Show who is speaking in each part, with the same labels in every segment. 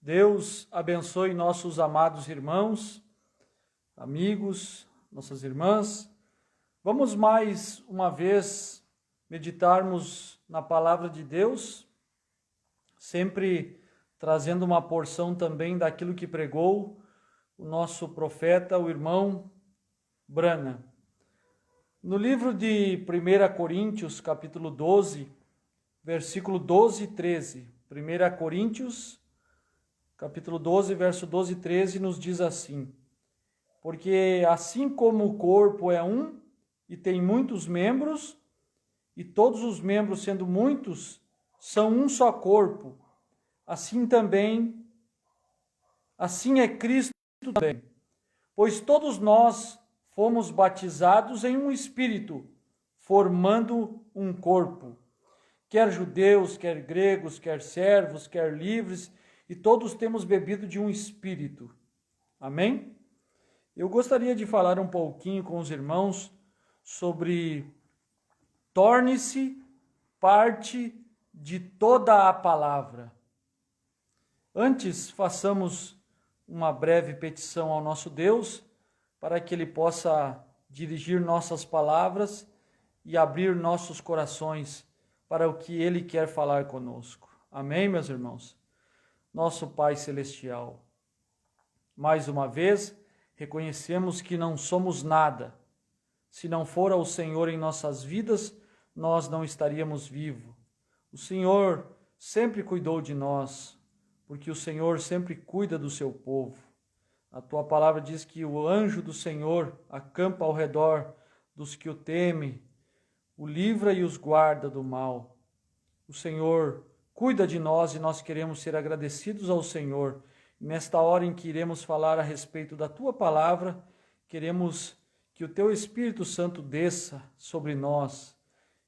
Speaker 1: Deus abençoe nossos amados irmãos, amigos, nossas irmãs. Vamos mais uma vez meditarmos na palavra de Deus, sempre trazendo uma porção também daquilo que pregou o nosso profeta, o irmão Brana. No livro de 1 Coríntios, capítulo 12, versículo 12 e 13. 1 Coríntios, capítulo 12, verso 12 e 13, nos diz assim: porque assim como o corpo é um e tem muitos membros, e todos os membros, sendo muitos, são um só corpo, assim é Cristo também. Pois todos nós fomos batizados em um espírito, formando um corpo. Quer judeus, quer gregos, quer servos, quer livres, e todos temos bebido de um espírito. Amém? Eu gostaria de falar um pouquinho com os irmãos sobre torne-se parte de toda a palavra. Antes, façamos uma breve petição ao nosso Deus, para que Ele possa dirigir nossas palavras e abrir nossos corações para o que Ele quer falar conosco. Amém, meus irmãos? Nosso Pai Celestial, mais uma vez, reconhecemos que não somos nada. Se não for o Senhor em nossas vidas, nós não estaríamos vivos. O Senhor sempre cuidou de nós, porque o Senhor sempre cuida do seu povo. A tua palavra diz que o anjo do Senhor acampa ao redor dos que o temem, o livra e os guarda do mal. O Senhor cuida de nós e nós queremos ser agradecidos ao Senhor. Nesta hora em que iremos falar a respeito da tua palavra, queremos que o teu Espírito Santo desça sobre nós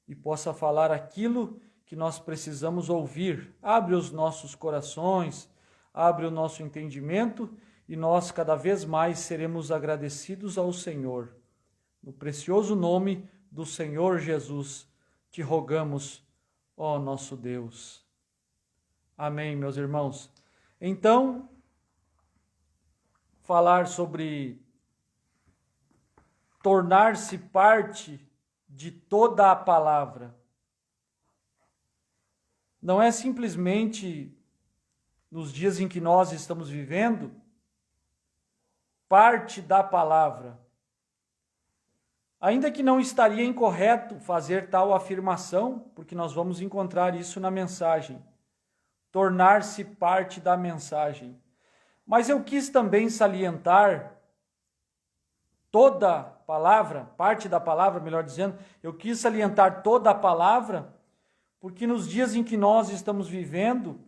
Speaker 1: e possa falar aquilo que nós precisamos ouvir. Abre os nossos corações, abre o nosso entendimento e nós cada vez mais seremos agradecidos ao Senhor. No precioso nome do Senhor Jesus, te rogamos, ó nosso Deus. Amém, meus irmãos. Então, falar sobre tornar-se parte de toda a palavra. Não é simplesmente, nos dias em que nós estamos vivendo, parte da palavra. Ainda que não estaria incorreto fazer tal afirmação, porque nós vamos encontrar isso na mensagem. Tornar-se parte da mensagem. Mas eu quis também salientar toda a palavra, parte da palavra, melhor dizendo, eu quis salientar toda a palavra, porque nos dias em que nós estamos vivendo,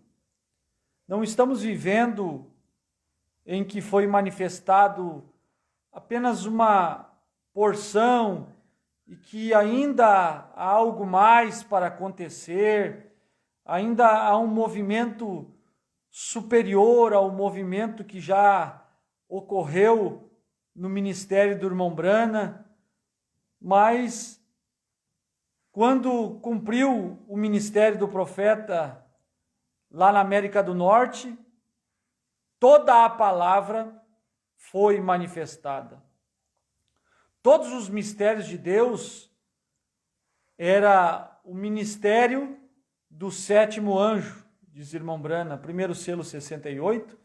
Speaker 1: não estamos vivendo em que foi manifestado apenas uma porção e que ainda há algo mais para acontecer, ainda há um movimento superior ao movimento que já ocorreu no ministério do irmão Brana, mas quando cumpriu o ministério do profeta lá na América do Norte, toda a palavra foi manifestada. Todos os mistérios de Deus era o ministério do sétimo anjo, diz irmão Brana, primeiro selo 68.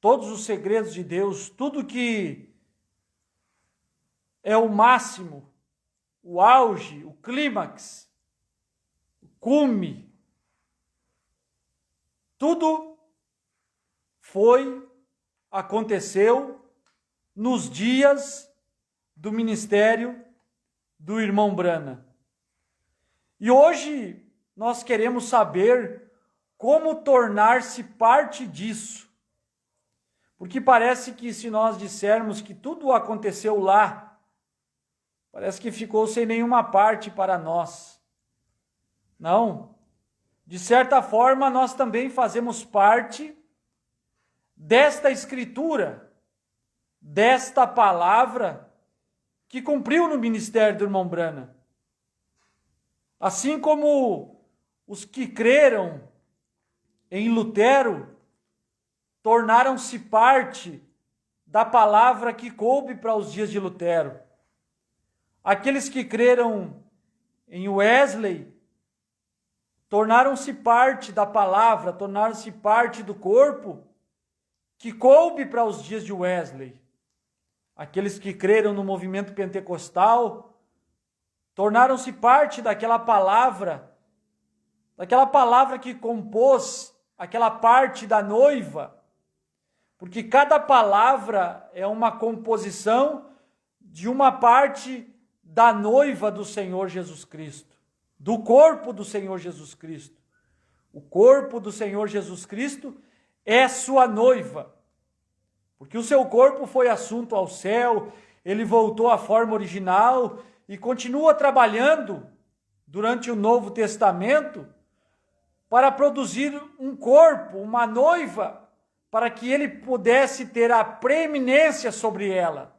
Speaker 1: Todos os segredos de Deus, tudo que é o máximo, o auge, o clímax, o cume, tudo aconteceu nos dias do ministério do irmão Brana. E hoje nós queremos saber como tornar-se parte disso. Porque parece que se nós dissermos que tudo aconteceu lá, parece que ficou sem nenhuma parte para nós. Não. De certa forma, nós também fazemos parte desta escritura, desta palavra que cumpriu no ministério do irmão Brana. Assim como os que creram em Lutero tornaram-se parte da palavra que coube para os dias de Lutero. Aqueles que creram em Wesley tornaram-se parte da palavra, tornaram-se parte do corpo que coube para os dias de Wesley. Aqueles que creram no movimento pentecostal tornaram-se parte daquela palavra que compôs aquela parte da noiva, porque cada palavra é uma composição de uma parte da noiva do Senhor Jesus Cristo, do corpo do Senhor Jesus Cristo. O corpo do Senhor Jesus Cristo é sua noiva, porque o seu corpo foi assunto ao céu, ele voltou à forma original e continua trabalhando durante o Novo Testamento para produzir um corpo, uma noiva, para que ele pudesse ter a preeminência sobre ela.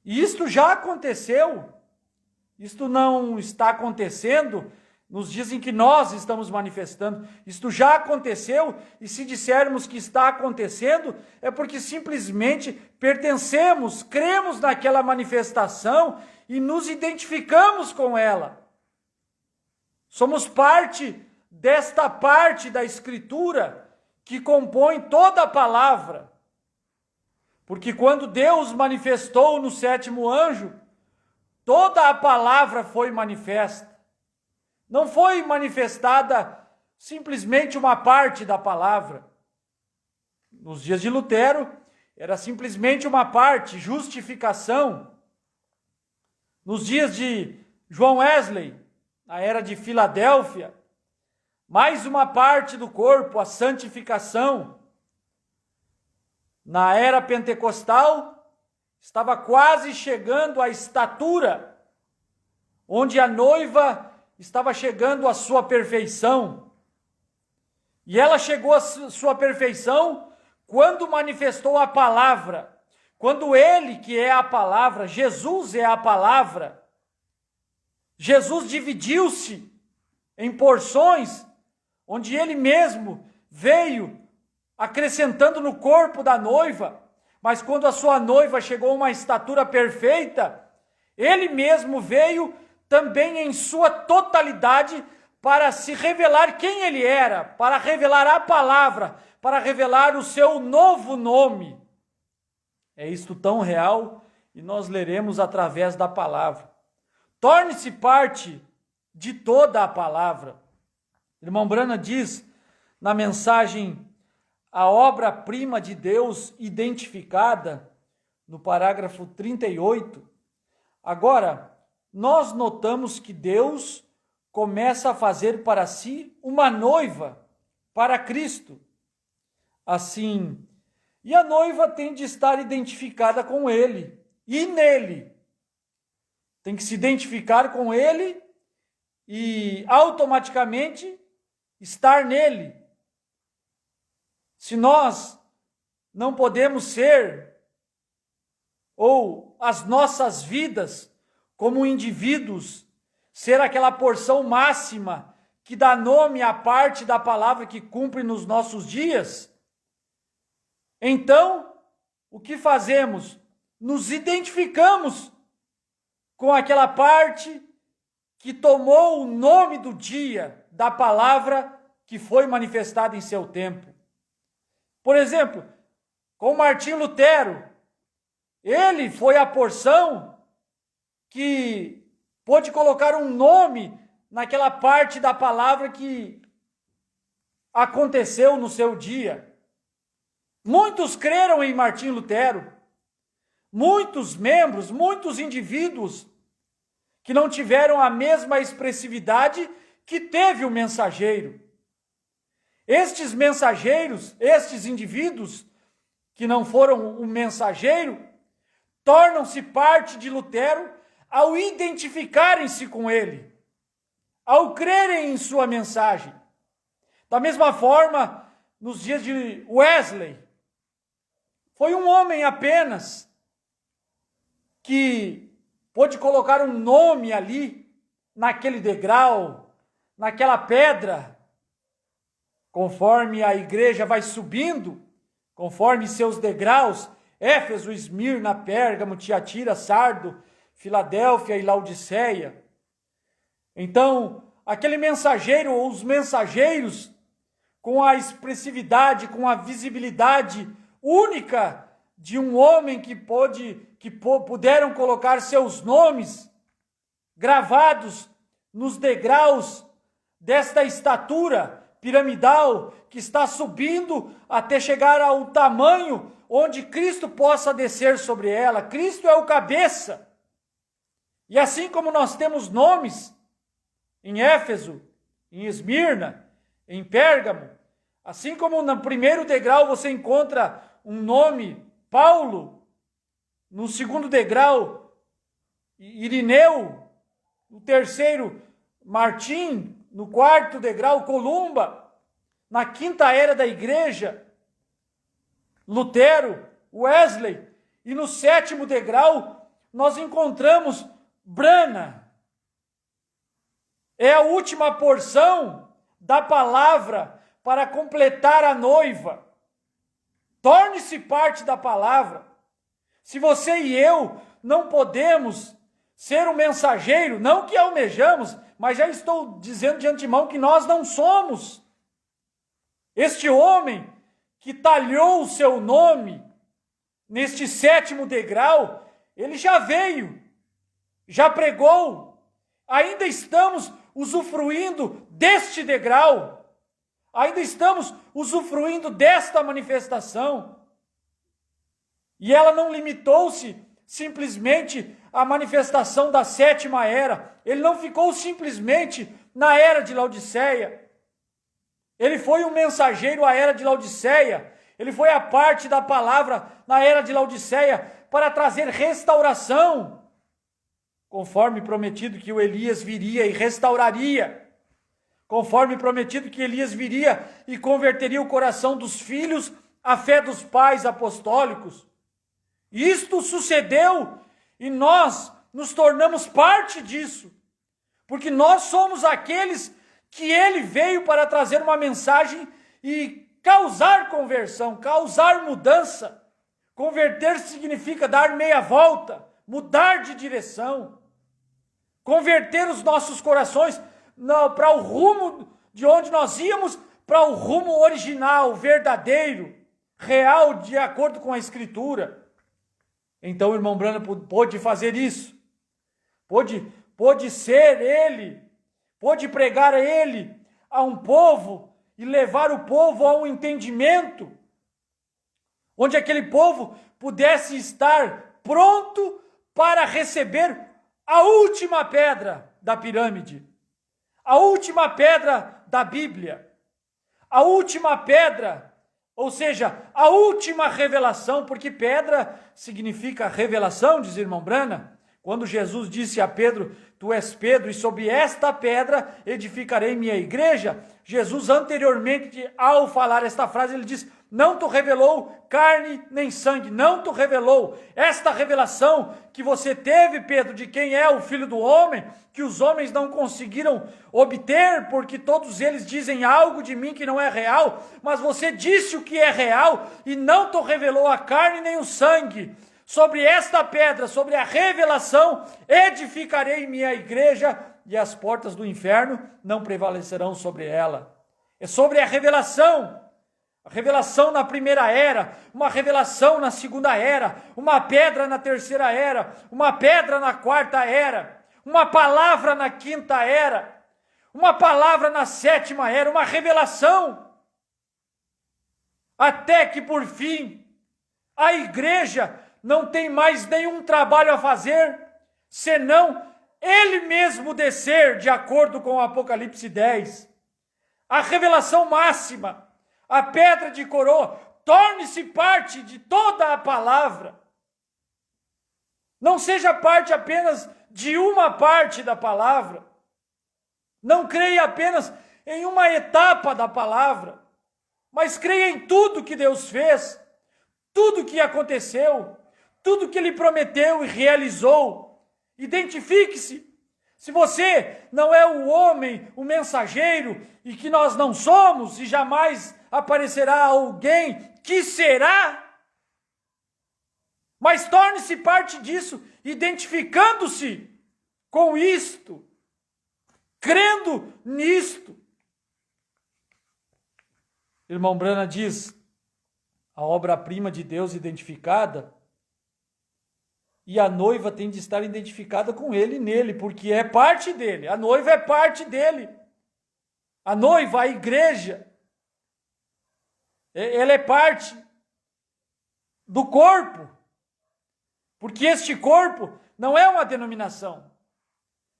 Speaker 1: E isto já aconteceu, isto não está acontecendo nos dias em que nós estamos manifestando, isto já aconteceu, e se dissermos que está acontecendo, é porque simplesmente pertencemos, cremos naquela manifestação e nos identificamos com ela. Somos parte desta parte da Escritura que compõe toda a palavra. Porque quando Deus manifestou no sétimo anjo, toda a palavra foi manifesta. Não foi manifestada simplesmente uma parte da palavra. Nos dias de Lutero, era simplesmente uma parte, justificação. Nos dias de João Wesley, na era de Filadélfia, mais uma parte do corpo, a santificação. Na era pentecostal, estava quase chegando à estatura, onde a noiva estava chegando à sua perfeição. E ela chegou à sua perfeição quando manifestou a palavra. Quando ele, que é a palavra, Jesus é a palavra, Jesus dividiu-se em porções, onde ele mesmo veio acrescentando no corpo da noiva, mas quando a sua noiva chegou a uma estatura perfeita, ele mesmo veio também em sua totalidade para se revelar quem ele era, para revelar a palavra, para revelar o seu novo nome. É isto tão real e nós leremos através da palavra. Torne-se parte de toda a palavra. Irmão Branham diz na mensagem a obra-prima de Deus identificada, no parágrafo 38. Agora, nós notamos que Deus começa a fazer para si uma noiva para Cristo. Assim, e a noiva tem de estar identificada com ele e nele. Tem que se identificar com ele e automaticamente estar nele. Se nós não podemos ser, ou as nossas vidas como indivíduos, ser aquela porção máxima que dá nome à parte da palavra que cumpre nos nossos dias, então, o que fazemos? Nos identificamos com aquela parte que tomou o nome do dia, da palavra que foi manifestada em seu tempo. Por exemplo, com Martim Lutero, ele foi a porção que pôde colocar um nome naquela parte da palavra que aconteceu no seu dia. Muitos creram em Martim Lutero, muitos membros, muitos indivíduos que não tiveram a mesma expressividade que teve o mensageiro. Estes mensageiros, estes indivíduos que não foram o mensageiro, tornam-se parte de Lutero ao identificarem-se com ele, ao crerem em sua mensagem. Da mesma forma, nos dias de Wesley, foi um homem apenas que pôde colocar um nome ali, naquele degrau, naquela pedra. Conforme a igreja vai subindo, conforme seus degraus, Éfeso, Esmirna, Pérgamo, Tiatira, Sardo, Filadélfia e Laodiceia. Então, aquele mensageiro ou os mensageiros, com a expressividade, com a visibilidade única de um homem que puderam colocar seus nomes gravados nos degraus desta estatura piramidal que está subindo até chegar ao tamanho onde Cristo possa descer sobre ela. Cristo é o cabeça. E assim como nós temos nomes em Éfeso, em Esmirna, em Pérgamo, assim como no primeiro degrau você encontra um nome, Paulo, no segundo degrau, Irineu, no terceiro, Martim, no quarto degrau, Columba, na quinta era da igreja, Lutero, Wesley, e no sétimo degrau nós encontramos Brana. É a última porção da palavra para completar a noiva. Torne-se parte da palavra. Se você e eu não podemos ser um mensageiro, não que almejamos, mas já estou dizendo de antemão que nós não somos. Este homem que talhou o seu nome neste sétimo degrau, ele já veio, já pregou, ainda estamos usufruindo deste degrau, ainda estamos usufruindo desta manifestação. E ela não limitou-se simplesmente à manifestação da sétima era, ele não ficou simplesmente na era de Laodiceia. Ele foi um mensageiro à era de Laodiceia, ele foi a parte da palavra na era de Laodiceia para trazer restauração, conforme prometido que o Elias viria e restauraria, conforme prometido que Elias viria e converteria o coração dos filhos à fé dos pais apostólicos. Isto sucedeu e nós nos tornamos parte disso, porque nós somos aqueles que ele veio para trazer uma mensagem e causar conversão, causar mudança. Converter significa dar meia volta, mudar de direção. Converter os nossos corações para o rumo de onde nós íamos, para o rumo original, verdadeiro, real, de acordo com a Escritura. Então o irmão Branham pôde fazer isso. Pôde ser ele, pôde pregar a ele, a um povo, e levar o povo a um entendimento, onde aquele povo pudesse estar pronto para receber a última pedra da pirâmide, a última pedra da Bíblia, a última pedra, ou seja, a última revelação, porque pedra significa revelação, diz o irmão Branham. Quando Jesus disse a Pedro, tu és Pedro, e sobre esta pedra edificarei minha igreja, Jesus anteriormente, ao falar esta frase, ele diz, não te revelou carne nem sangue, não te revelou esta revelação que você teve, Pedro, de quem é o Filho do Homem, que os homens não conseguiram obter, porque todos eles dizem algo de mim que não é real, mas você disse o que é real, e não te revelou a carne nem o sangue. Sobre esta pedra, sobre a revelação, edificarei minha igreja, e as portas do inferno não prevalecerão sobre ela. É sobre a revelação na primeira era, uma revelação na segunda era, uma pedra na terceira era, uma pedra na quarta era, uma palavra na quinta era, uma palavra na sétima era, uma revelação, até que por fim a igreja não tem mais nenhum trabalho a fazer, senão ele mesmo descer, de acordo com o Apocalipse 10. A revelação máxima, a pedra de coroa, torne-se parte de toda a palavra. Não seja parte apenas de uma parte da palavra. Não creia apenas em uma etapa da palavra, mas creia em tudo que Deus fez, tudo que aconteceu, tudo que ele prometeu e realizou. Identifique-se. Se você não é o homem, o mensageiro, e que nós não somos, e jamais aparecerá alguém que será? Mas torne-se parte disso, identificando-se com isto, crendo nisto. Irmão Brana diz, a obra-prima de Deus identificada, e a noiva tem de estar identificada com ele e nele, porque é parte dele, a noiva é parte dele. A noiva, a igreja, ela é parte do corpo, porque este corpo não é uma denominação.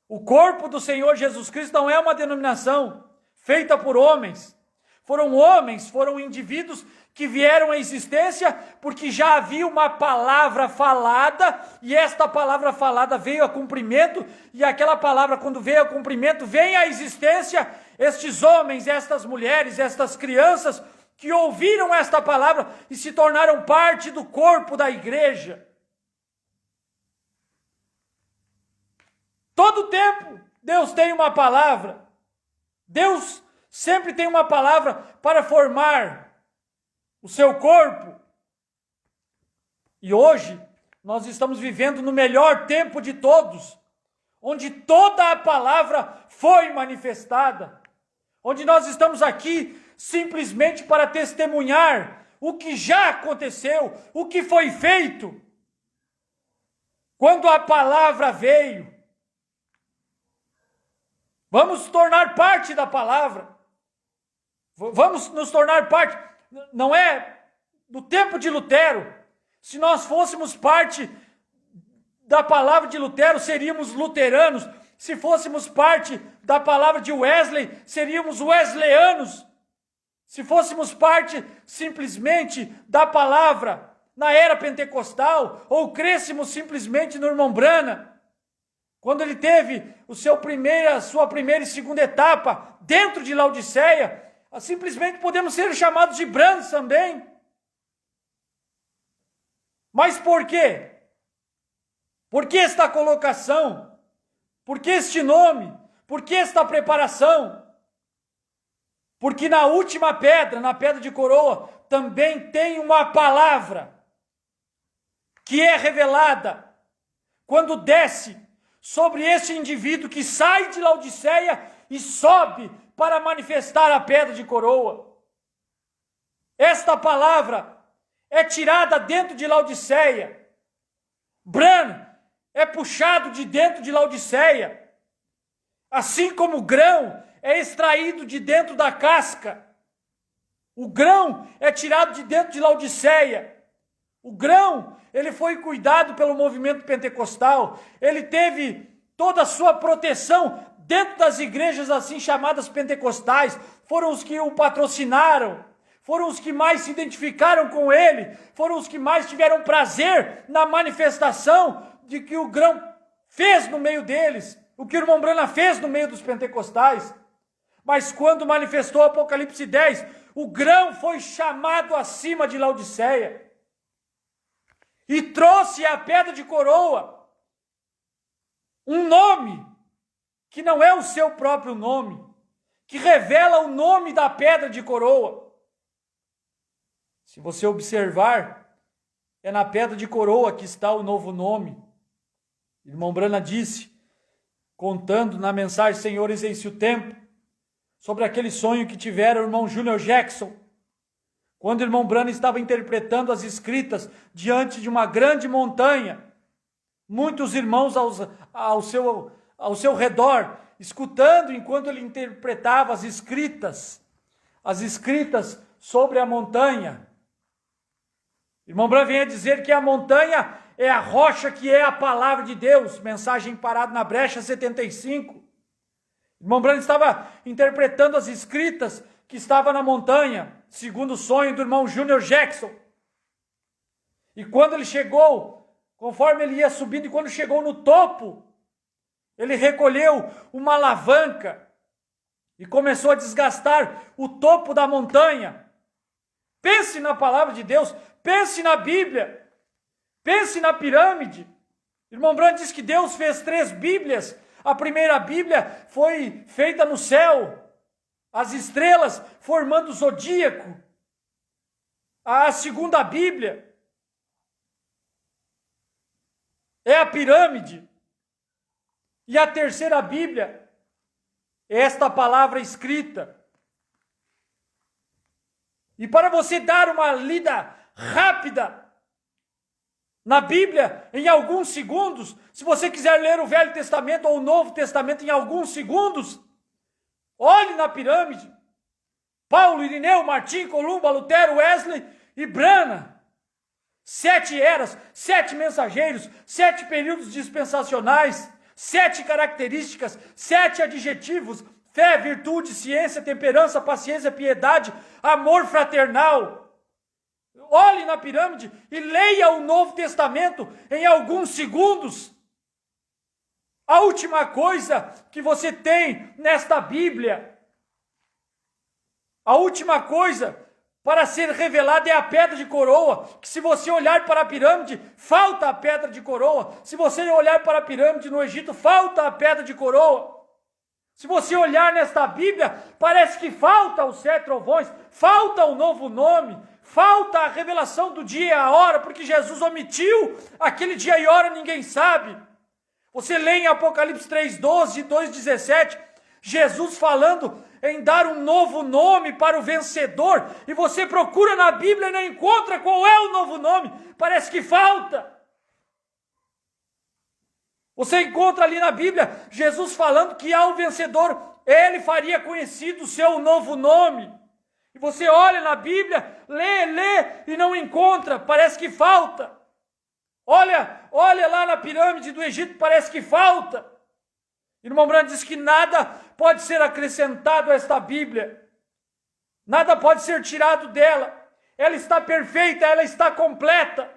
Speaker 1: O corpo do Senhor Jesus Cristo não é uma denominação feita por homens. Foram indivíduos que vieram à existência porque já havia uma palavra falada e esta palavra falada veio a cumprimento e aquela palavra, quando veio a cumprimento, vem à existência estes homens, estas mulheres, estas crianças que ouviram esta palavra e se tornaram parte do corpo da igreja. Todo tempo Deus tem uma palavra. Deus sempre tem uma palavra para formar o seu corpo. E hoje nós estamos vivendo no melhor tempo de todos, onde toda a palavra foi manifestada, onde nós estamos aqui simplesmente para testemunhar o que já aconteceu, o que foi feito. Quando a palavra veio, vamos tornar parte da palavra. Vamos nos tornar parte. Não é do tempo de Lutero. Se nós fôssemos parte da palavra de Lutero, seríamos luteranos. Se fôssemos parte da palavra de Wesley, seríamos wesleyanos. Se fôssemos parte simplesmente da palavra na era pentecostal, ou crêssemos simplesmente no irmão Brana, quando ele teve sua primeira e segunda etapa dentro de Laodiceia, simplesmente podemos ser chamados de Brans também. Mas por quê? Por que esta colocação? Por que este nome? Por que esta preparação? Porque na última pedra, na pedra de coroa, também tem uma palavra que é revelada quando desce sobre este indivíduo que sai de Laodiceia e sobe para manifestar a pedra de coroa. Esta palavra é tirada dentro de Laodiceia. Bran é puxado de dentro de Laodiceia. Assim como o grão é extraído de dentro da casca. O grão é tirado de dentro de Laodiceia. O grão, ele foi cuidado pelo movimento pentecostal. Ele teve toda a sua proteção dentro das igrejas assim chamadas pentecostais. Foram os que o patrocinaram. Foram os que mais se identificaram com ele. Foram os que mais tiveram prazer na manifestação de que o grão fez no meio deles. O que o irmão Brana fez no meio dos pentecostais. Mas quando manifestou o Apocalipse 10, o grão foi chamado acima de Laodiceia. E trouxe a pedra de coroa, um nome que não é o seu próprio nome, que revela o nome da pedra de coroa. Se você observar, é na pedra de coroa que está o novo nome. Irmão Brana disse, contando na mensagem Senhores, eis o tempo, sobre aquele sonho que tivera o irmão Junior Jackson, quando o irmão Brana estava interpretando as escritas diante de uma grande montanha, muitos irmãos ao seu redor, escutando enquanto ele interpretava as escritas sobre a montanha. Irmão Brana vem a dizer que a montanha é a rocha que é a palavra de Deus, mensagem parada na brecha 75. Irmão Brana estava interpretando as escritas que estava na montanha, segundo o sonho do irmão Junior Jackson. E quando ele chegou, conforme ele ia subindo, e quando chegou no topo, ele recolheu uma alavanca e começou a desgastar o topo da montanha. Pense na palavra de Deus, pense na Bíblia, pense na pirâmide. Irmão Brana diz que Deus fez 3 Bíblias. A primeira Bíblia foi feita no céu, as estrelas formando o zodíaco. A segunda Bíblia é a pirâmide. E a terceira Bíblia é esta palavra escrita. E para você dar uma lida rápida na Bíblia, em alguns segundos, se você quiser ler o Velho Testamento ou o Novo Testamento em alguns segundos, olhe na pirâmide. Paulo, Irineu, Martim, Columba, Lutero, Wesley e Branham. 7 eras, 7 mensageiros, 7 períodos dispensacionais, 7 características, 7 adjetivos: fé, virtude, ciência, temperança, paciência, piedade, amor fraternal. Olhe na pirâmide e leia o Novo Testamento em alguns segundos. A última coisa que você tem nesta Bíblia, a última coisa para ser revelada é a pedra de coroa, que se você olhar para a pirâmide, falta a pedra de coroa. Se você olhar para a pirâmide no Egito, falta a pedra de coroa. Se você olhar nesta Bíblia, parece que falta os 7 trovões, falta o novo nome, falta a revelação do dia e a hora, porque Jesus omitiu aquele dia e hora, ninguém sabe. Você lê em Apocalipse 3:12 e 2:17, Jesus falando em dar um novo nome para o vencedor, e você procura na Bíblia e não encontra qual é o novo nome, parece que falta. Você encontra ali na Bíblia Jesus falando que ao vencedor ele faria conhecido o seu novo nome. E você olha na Bíblia, lê e não encontra, parece que falta. Olha lá na pirâmide do Egito, parece que falta. Irmão Branham diz que nada pode ser acrescentado a esta Bíblia. Nada pode ser tirado dela. Ela está perfeita, ela está completa.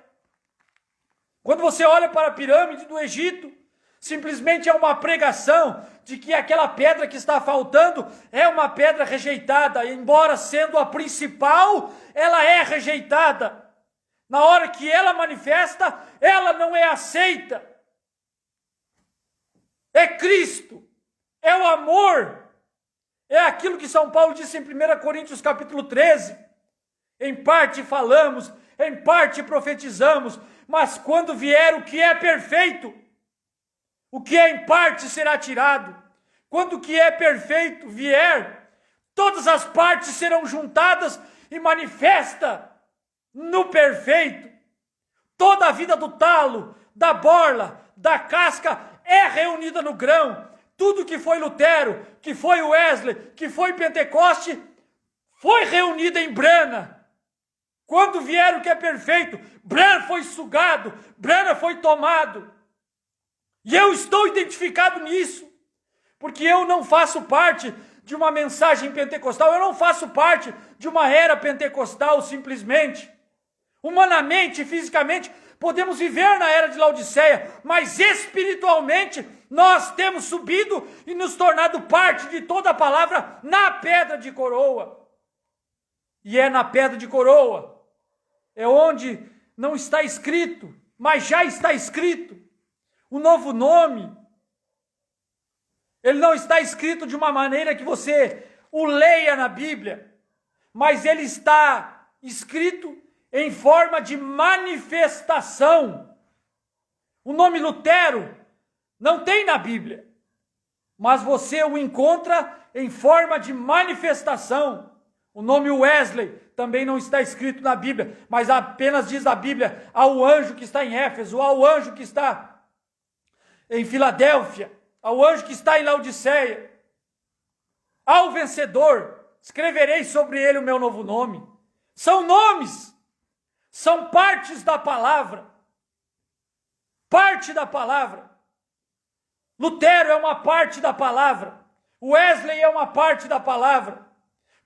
Speaker 1: Quando você olha para a pirâmide do Egito, simplesmente é uma pregação de que aquela pedra que está faltando é uma pedra rejeitada. Embora sendo a principal, ela é rejeitada. Na hora que ela manifesta, ela não é aceita. É Cristo, é o amor, é aquilo que São Paulo disse em 1 Coríntios capítulo 13. Em parte falamos, em parte profetizamos, mas quando vier o que é perfeito, o que é em parte será tirado. Quando o que é perfeito vier, todas as partes serão juntadas e manifesta no perfeito. Toda a vida do talo, da borla, da casca é reunida no grão. Tudo que foi Lutero, que foi Wesley, que foi Pentecoste, foi reunido em Branham. Quando vier o que é perfeito, Branham foi sugado, Branham foi tomado. E eu estou identificado nisso, porque eu não faço parte de uma mensagem pentecostal, eu não faço parte de uma era pentecostal simplesmente. Humanamente, fisicamente, podemos viver na era de Laodiceia, mas espiritualmente nós temos subido e nos tornado parte de toda a palavra na pedra de coroa. E é na pedra de coroa, é onde não está escrito, mas já está escrito o novo nome. Ele não está escrito de uma maneira que você o leia na Bíblia, mas ele está escrito em forma de manifestação. O nome Lutero não tem na Bíblia, mas você o encontra em forma de manifestação. O nome Wesley também não está escrito na Bíblia, mas apenas diz a Bíblia ao anjo que está em Éfeso, ao anjo que está em Filadélfia, ao anjo que está em Laodiceia. Ao vencedor, escreverei sobre ele o meu novo nome. São nomes, são partes da palavra. Parte da palavra. Lutero é uma parte da palavra. Wesley é uma parte da palavra.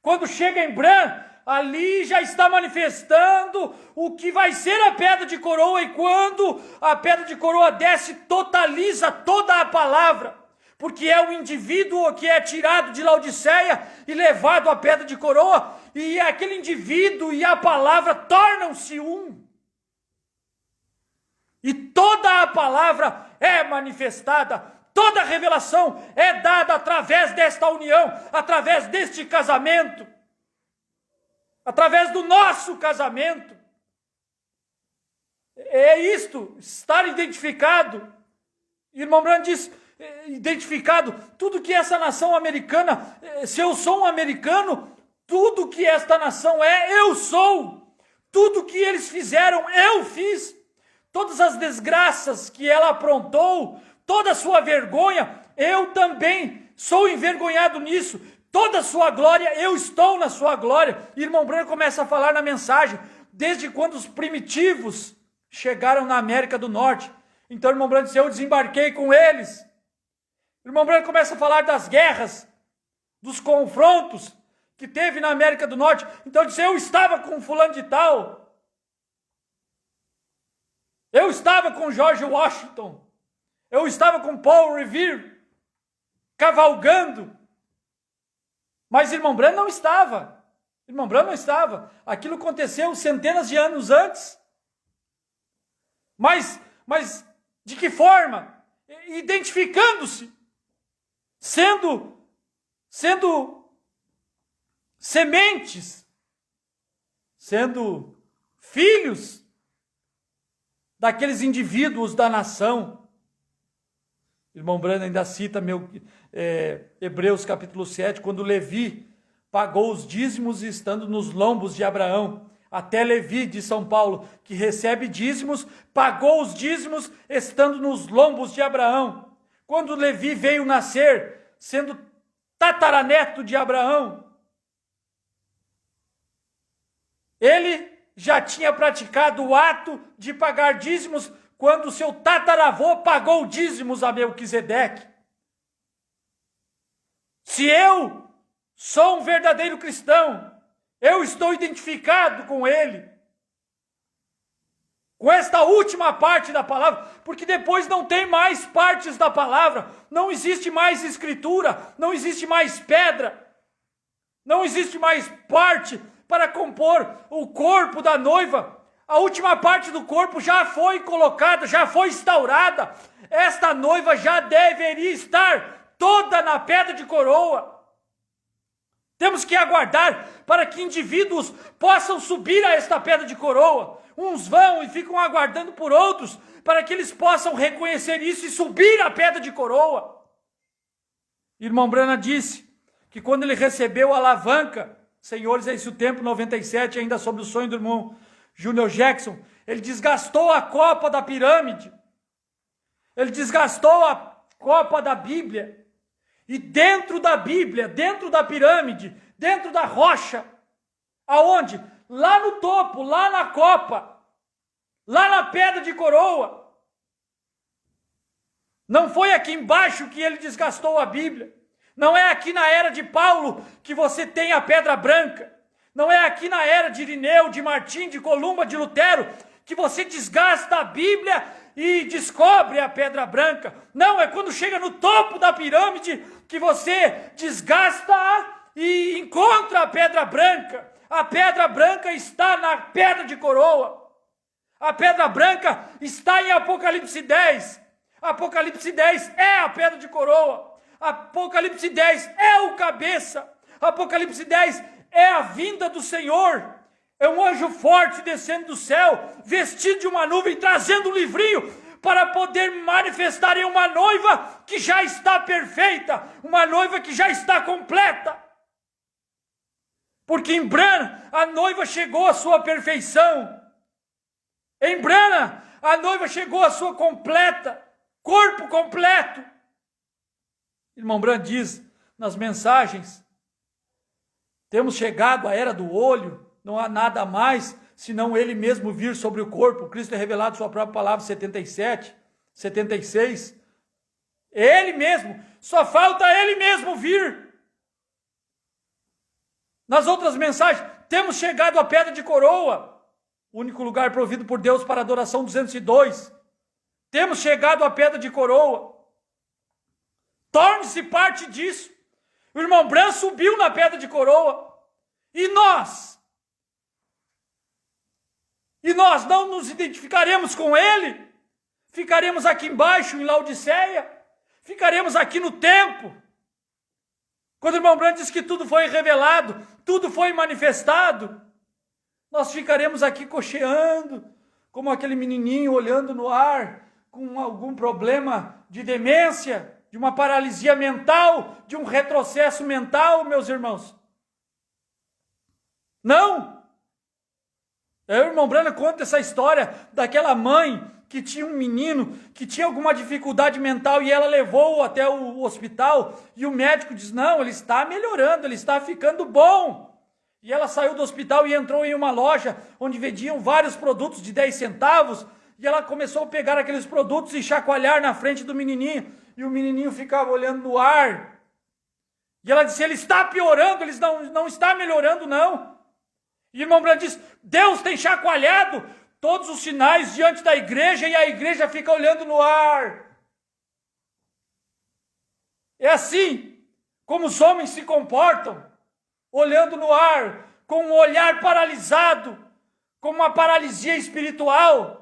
Speaker 1: Quando chega em Branham, ali já está manifestando o que vai ser a pedra de coroa, e quando a pedra de coroa desce, totaliza toda a palavra, porque é o indivíduo que é tirado de Laodiceia e levado à pedra de coroa, e aquele indivíduo e a palavra tornam-se um. E toda a palavra é manifestada. Toda a revelação é dada através desta união, através deste casamento, através do nosso casamento. É isto, estar identificado. Irmão Branham diz, identificado, tudo que essa nação americana, se eu sou um americano, tudo que esta nação é, eu sou. Tudo que eles fizeram, eu fiz. Todas as desgraças que ela aprontou, toda a sua vergonha, eu também sou envergonhado nisso. Toda a sua glória, eu estou na sua glória. E irmão Branham começa a falar na mensagem, desde quando os primitivos chegaram na América do Norte. Então, irmão Branham disse, eu desembarquei com eles. Irmão Branham começa a falar das guerras, dos confrontos que teve na América do Norte. Então, ele disse, eu estava com fulano de tal. Eu estava com George Washington. Eu estava com Paul Revere, cavalgando. Mas irmão Branham não estava. Irmão Branham não estava. Aquilo aconteceu centenas de anos antes. Mas de que forma? Identificando-se. Sendo sementes. Sendo filhos daqueles indivíduos da nação. Irmão Branham ainda cita Hebreus capítulo 7, quando Levi pagou os dízimos estando nos lombos de Abraão. Até Levi de São Paulo, que recebe dízimos, pagou os dízimos estando nos lombos de Abraão. Quando Levi veio nascer, sendo tataraneto de Abraão, ele já tinha praticado o ato de pagar dízimos quando seu tataravô pagou dízimos a Melquisedeque. Se eu sou um verdadeiro cristão, eu estou identificado com ele, com esta última parte da palavra, porque depois não tem mais partes da palavra, não existe mais escritura, não existe mais pedra, não existe mais parte para compor o corpo da noiva. A última parte do corpo já foi colocada, já foi instaurada. Esta noiva já deveria estar toda na pedra de coroa. Temos que aguardar para que indivíduos possam subir a esta pedra de coroa. Uns vão e ficam aguardando por outros, para que eles possam reconhecer isso e subir a pedra de coroa. Irmão Branham disse que quando ele recebeu a alavanca, senhores, é esse o tempo 97, ainda sobre o sonho do irmão Junior Jackson, ele desgastou a copa da pirâmide, ele desgastou a copa da Bíblia, e dentro da Bíblia, dentro da pirâmide, dentro da rocha, aonde? Lá no topo, lá na copa, lá na pedra de coroa. Não foi aqui embaixo que ele desgastou a Bíblia. Não é aqui na era de Paulo que você tem a pedra branca. Não é aqui na era de Irineu, de Martim, de Columba, de Lutero, que você desgasta a Bíblia e descobre a pedra branca. Não, é quando chega no topo da pirâmide que você desgasta e encontra a pedra branca. A pedra branca está na pedra de coroa. A pedra branca está em Apocalipse 10. Apocalipse 10 é a pedra de coroa. Apocalipse 10 é o cabeça. Apocalipse 10 é a vinda do Senhor. É um anjo forte descendo do céu, vestido de uma nuvem, trazendo um livrinho para poder manifestar em uma noiva que já está perfeita, uma noiva que já está completa. Porque em Branham a noiva chegou à sua perfeição. Em Branham a noiva chegou à sua completa, corpo completo. Irmão Branham diz nas mensagens, temos chegado à era do olho, não há nada mais, senão ele mesmo vir sobre o corpo. Cristo é revelado sua própria palavra, 77, 76. Ele mesmo, só falta ele mesmo vir. Nas outras mensagens, temos chegado à pedra de coroa, o único lugar provido por Deus para adoração, 202. Temos chegado à pedra de coroa. Torne-se parte disso. O irmão Branham subiu na pedra de coroa. E nós? E nós não nos identificaremos com ele? Ficaremos aqui embaixo, em Laodiceia? Ficaremos aqui no tempo? Quando o irmão Branham diz que tudo foi revelado, tudo foi manifestado, Nós ficaremos aqui cocheando, como aquele menininho olhando no ar, com algum problema de demência, de uma paralisia mental, de um retrocesso mental, meus irmãos. Não! O irmão Brana conta essa história daquela mãe que tinha um menino que tinha alguma dificuldade mental e ela levou até o hospital e o médico diz, não, ele está melhorando, ele está ficando bom. E ela saiu do hospital e entrou em uma loja onde vendiam vários produtos de 10 centavos e ela começou a pegar aqueles produtos e chacoalhar na frente do menininho e o menininho ficava olhando no ar. E ela disse, ele está piorando, ele não está melhorando não. E o irmão Brana diz, Deus tem chacoalhado todos os sinais diante da igreja e a igreja fica olhando no ar. É assim como os homens se comportam, olhando no ar, com um olhar paralisado, com uma paralisia espiritual.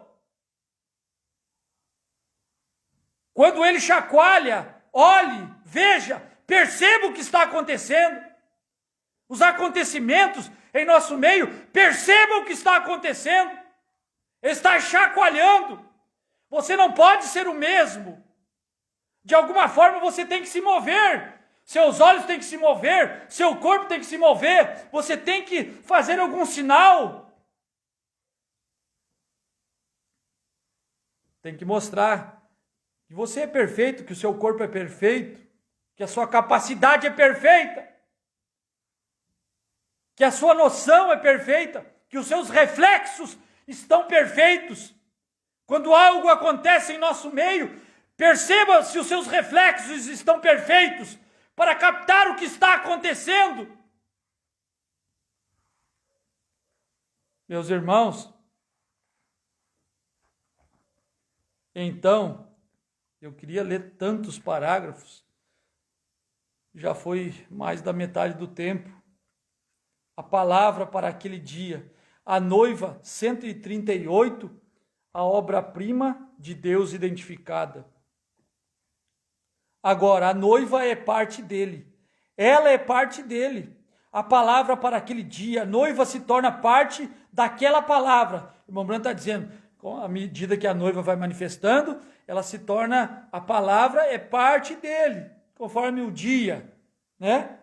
Speaker 1: Quando ele chacoalha, olhe, veja, perceba o que está acontecendo. Os acontecimentos em nosso meio, perceba o que está acontecendo. Está chacoalhando. Você não pode ser o mesmo. De alguma forma você tem que se mover. Seus olhos têm que se mover. Seu corpo tem que se mover. Você tem que fazer algum sinal. Tem que mostrar que você é perfeito, que o seu corpo é perfeito, que a sua capacidade é perfeita, que a sua noção é perfeita, que os seus reflexos estão perfeitos. Quando algo acontece em nosso meio, perceba se os seus reflexos estão perfeitos para captar o que está acontecendo. Meus irmãos, então, eu queria ler tantos parágrafos, já foi mais da metade do tempo. A palavra para aquele dia, a noiva 138, a obra-prima de Deus identificada. Agora, a noiva é parte dele, ela é parte dele. A palavra para aquele dia, a noiva se torna parte daquela palavra. O irmão Brana está dizendo, à medida que a noiva vai manifestando, ela se torna, a palavra é parte dele, conforme o dia, né?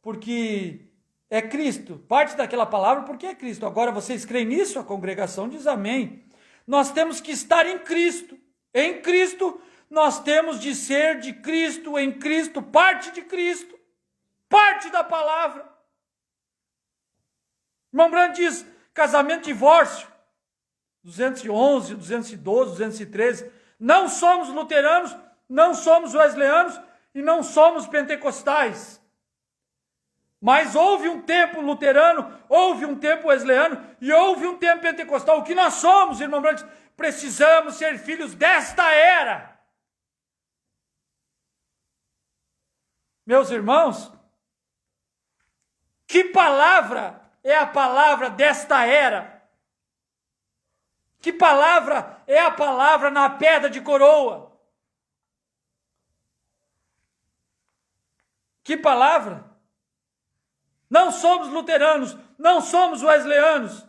Speaker 1: Porque é Cristo, parte daquela palavra porque é Cristo. Agora vocês creem nisso? A congregação diz amém. Nós temos que estar em Cristo. Em Cristo, nós temos de ser de Cristo, em Cristo, parte de Cristo, parte da palavra. Irmão Brana diz, casamento e divórcio, 211, 212, 213. Não somos luteranos, não somos wesleyanos e não somos pentecostais. Mas houve um tempo luterano, houve um tempo wesleyano e houve um tempo pentecostal. O que nós somos, irmão Branco? Precisamos ser filhos desta era. Meus irmãos, que palavra é a palavra desta era? Que palavra é a palavra na pedra de coroa? Que palavra? Não somos luteranos, não somos wesleyanos.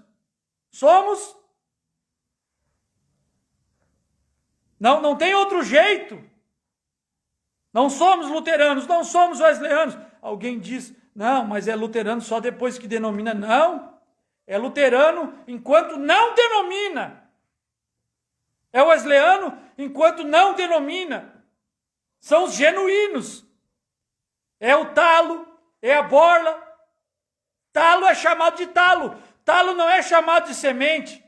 Speaker 1: Somos? Não tem outro jeito. Não somos luteranos, não somos wesleyanos. Alguém diz, não, mas é luterano só depois que denomina. Não, é luterano enquanto não denomina. É wesleyano enquanto não denomina. São os genuínos. É o talo, é a borla. Talo é chamado de talo. Talo não é chamado de semente.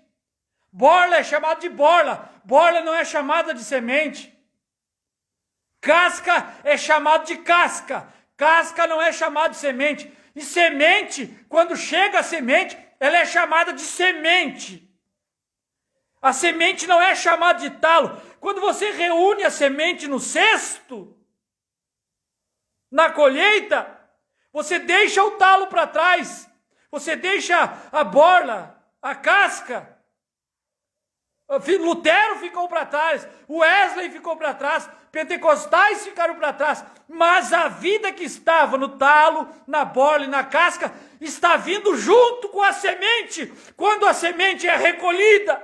Speaker 1: Borla é chamado de borla. Borla não é chamada de semente. Casca é chamado de casca. Casca não é chamado de semente. E semente, quando chega a semente, ela é chamada de semente. A semente não é chamada de talo. Quando você reúne a semente no cesto, na colheita, você deixa o talo para trás. Você deixa a borla, a casca. Lutero ficou para trás, Wesley ficou para trás, pentecostais ficaram para trás, mas a vida que estava no talo, na borla e na casca, está vindo junto com a semente, quando a semente é recolhida.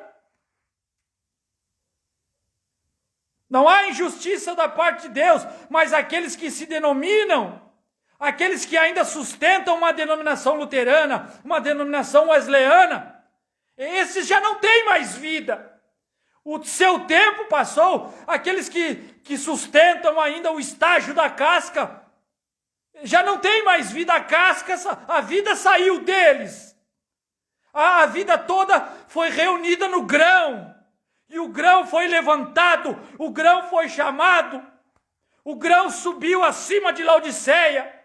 Speaker 1: Não há injustiça da parte de Deus, mas aqueles que se denominam, aqueles que ainda sustentam uma denominação luterana, uma denominação wesleyana, esses já não têm mais vida. O seu tempo passou. Aqueles que sustentam ainda o estágio da casca, já não tem mais vida. A casca, a vida saiu deles. A vida toda foi reunida no grão. E o grão foi levantado, o grão foi chamado, o grão subiu acima de Laodiceia.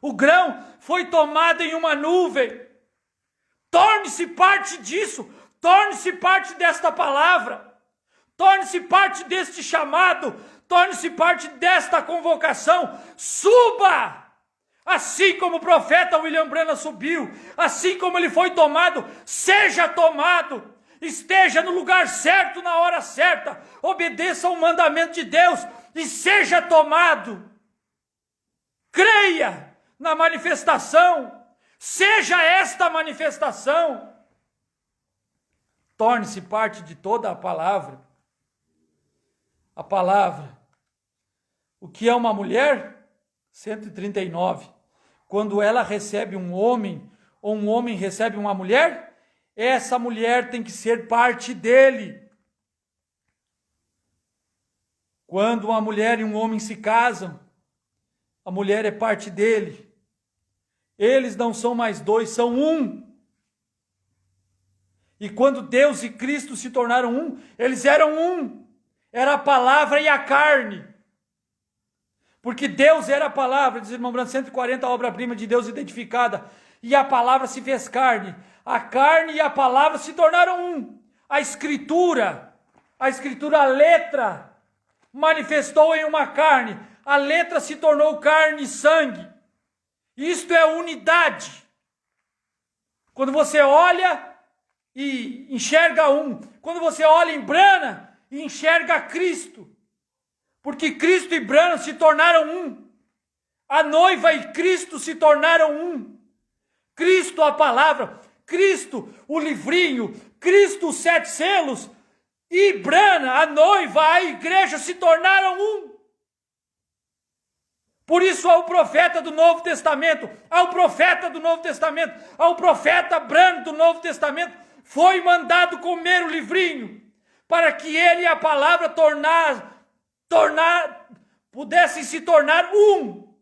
Speaker 1: O grão foi tomado em uma nuvem. Torne-se parte disso. Torne-se parte desta palavra, torne-se parte deste chamado, torne-se parte desta convocação, suba! Assim como o profeta William Branham subiu, assim como ele foi tomado, seja tomado, esteja no lugar certo, na hora certa, obedeça ao mandamento de Deus e seja tomado. Creia na manifestação, seja esta a manifestação. Torne-se parte de toda a palavra. A palavra. O que é uma mulher? 139. Quando ela recebe um homem, ou um homem recebe uma mulher, essa mulher tem que ser parte dele. Quando uma mulher e um homem se casam, a mulher é parte dele. Eles não são mais dois, são um. E quando Deus e Cristo se tornaram um, eles eram um. Era a palavra e a carne. Porque Deus era a palavra, diz o irmão Branham, 140, a obra-prima de Deus identificada. E a palavra se fez carne. A carne e a palavra se tornaram um. A escritura, a letra, manifestou em uma carne. A letra se tornou carne e sangue. Isto é unidade. Quando você olha e enxerga um. Quando você olha em Branham e enxerga Cristo. Porque Cristo e Branham se tornaram um. A noiva e Cristo se tornaram um. Cristo a palavra, Cristo o livrinho, Cristo os 7 selos e Branham, a noiva, a igreja se tornaram um. Por isso ao profeta do Novo Testamento, ao profeta do Novo Testamento, ao profeta Branham do Novo Testamento, foi mandado comer o livrinho, para que ele e a palavra pudessem se tornar um.